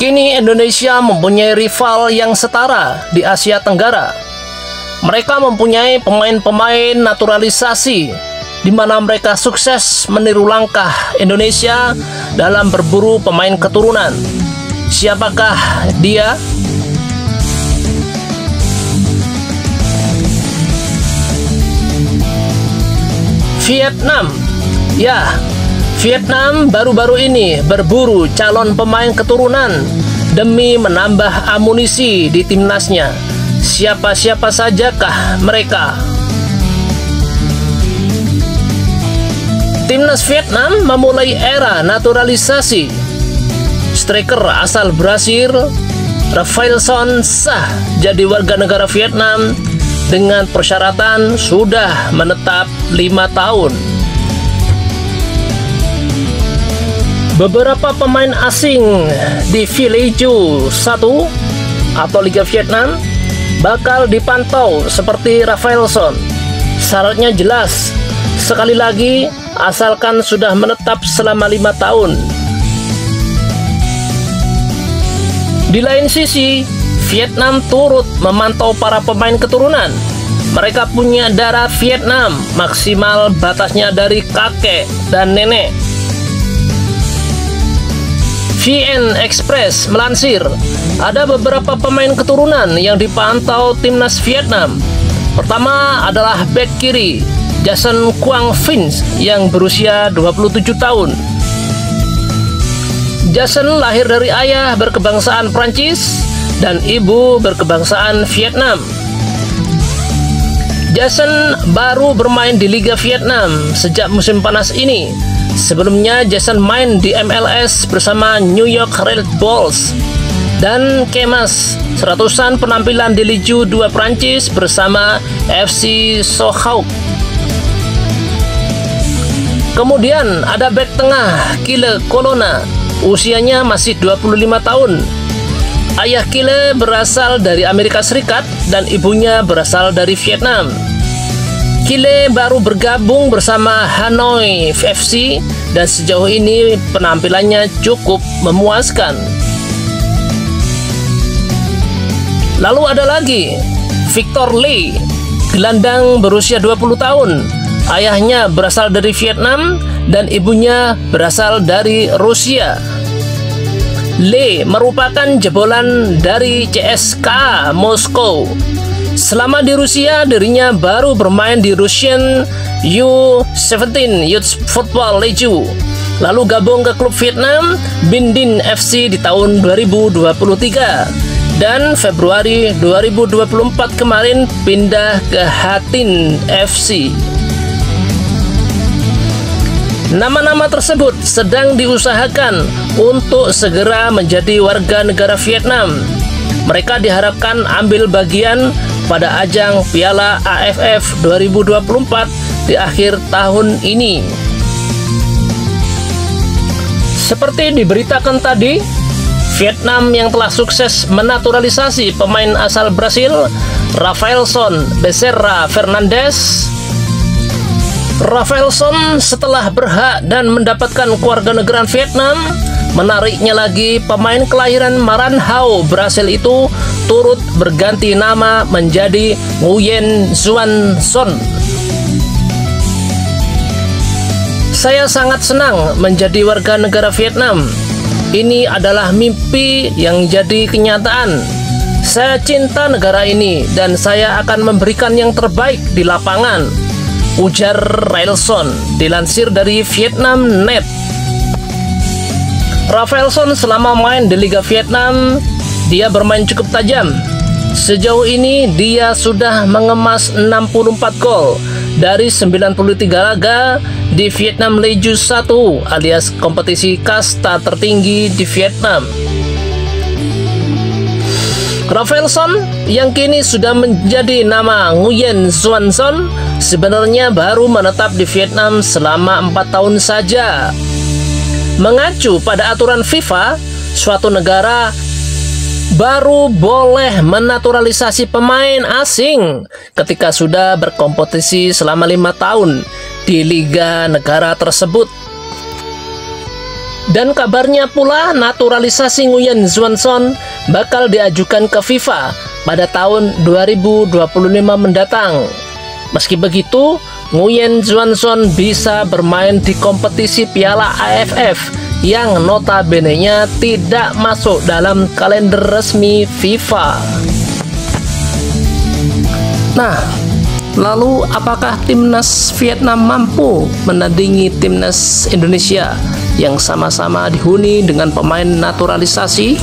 Kini Indonesia mempunyai rival yang setara di Asia Tenggara. Mereka mempunyai pemain-pemain naturalisasi di mana mereka sukses meniru langkah Indonesia dalam berburu pemain keturunan. Siapakah dia? Vietnam. Ya, Vietnam baru-baru ini berburu calon pemain keturunan demi menambah amunisi di timnasnya. Siapa-siapa sajakah mereka? Timnas Vietnam memulai era naturalisasi. Striker asal Brasil, Rafaelson sah jadi warga negara Vietnam dengan persyaratan sudah menetap 5 tahun. Beberapa pemain asing di V-League 1 atau Liga Vietnam bakal dipantau seperti Rafaelson. Syaratnya jelas, sekali lagi asalkan sudah menetap selama 5 tahun. Di lain sisi, Vietnam turut memantau para pemain keturunan. Mereka punya darah Vietnam, maksimal batasnya dari kakek dan nenek. VN Express melansir, ada beberapa pemain keturunan yang dipantau timnas Vietnam. Pertama adalah bek kiri, Jason Quang Vinh yang berusia 27 tahun. Jason lahir dari ayah berkebangsaan Prancis dan ibu berkebangsaan Vietnam. Jason baru bermain di Liga Vietnam sejak musim panas ini. Sebelumnya Jason main di MLS bersama New York Red Bulls dan kemas seratusan penampilan di Ligue 2 Prancis bersama FC Sochaux. Kemudian ada bek tengah Kyle Colonna, usianya masih 25 tahun. Ayah Kyle berasal dari Amerika Serikat dan ibunya berasal dari Vietnam. Kyle baru bergabung bersama Hanoi FC dan sejauh ini penampilannya cukup memuaskan. Lalu ada lagi Victor Lee, gelandang berusia 20 tahun. Ayahnya berasal dari Vietnam dan ibunya berasal dari Rusia. Lee merupakan jebolan dari CSKA Moskow. Selama di Rusia, dirinya baru bermain di Russian U17 Youth Football League. Lalu gabung ke klub Vietnam Binh Dinh FC di tahun 2023. Dan Februari 2024 kemarin pindah ke Ha Tinh FC. Nama-nama tersebut sedang diusahakan untuk segera menjadi warga negara Vietnam. Mereka diharapkan ambil bagian pada ajang Piala AFF 2024 di akhir tahun ini. Seperti diberitakan tadi, Vietnam yang telah sukses menaturalisasi pemain asal Brasil, Rafaelson Becerra Fernandes. Rafaelson setelah berhak dan mendapatkan kewarganegaraan Vietnam, menariknya lagi pemain kelahiran Maranhão, Brasil itu turut berganti nama menjadi Nguyen Xuan Son. Saya sangat senang menjadi warga negara Vietnam. Ini adalah mimpi yang jadi kenyataan. Saya cinta negara ini dan saya akan memberikan yang terbaik di lapangan, ujar Rafaelson, dilansir dari Vietnamnet. Rafaelson selama main di Liga Vietnam, dia bermain cukup tajam. Sejauh ini dia sudah mengemas 64 gol dari 93 laga di Vietnam League 1 alias kompetisi kasta tertinggi di Vietnam. Rafaelson yang kini sudah menjadi nama Nguyen Xuan Son sebenarnya baru menetap di Vietnam selama 4 tahun saja. Mengacu pada aturan FIFA, suatu negara baru boleh menaturalisasi pemain asing ketika sudah berkompetisi selama 5 tahun di liga negara tersebut. Dan kabarnya pula naturalisasi Nguyen Xuan Xuan bakal diajukan ke FIFA pada tahun 2025 mendatang. Meski begitu, Nguyen Xuan Xuan bisa bermain di kompetisi Piala AFF yang notabene-nya tidak masuk dalam kalender resmi FIFA. Nah, lalu apakah timnas Vietnam mampu menandingi timnas Indonesia yang sama-sama dihuni dengan pemain naturalisasi?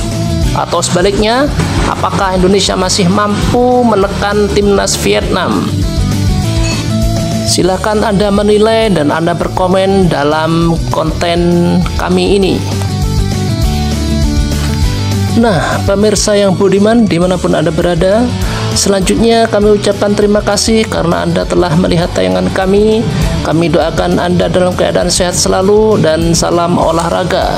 Atau sebaliknya, apakah Indonesia masih mampu menekan timnas Vietnam? Silakan Anda menilai dan Anda berkomen dalam konten kami ini. Nah, pemirsa yang budiman dimanapun Anda berada, selanjutnya kami ucapkan terima kasih karena Anda telah melihat tayangan kami. Kami doakan Anda dalam keadaan sehat selalu dan salam olahraga.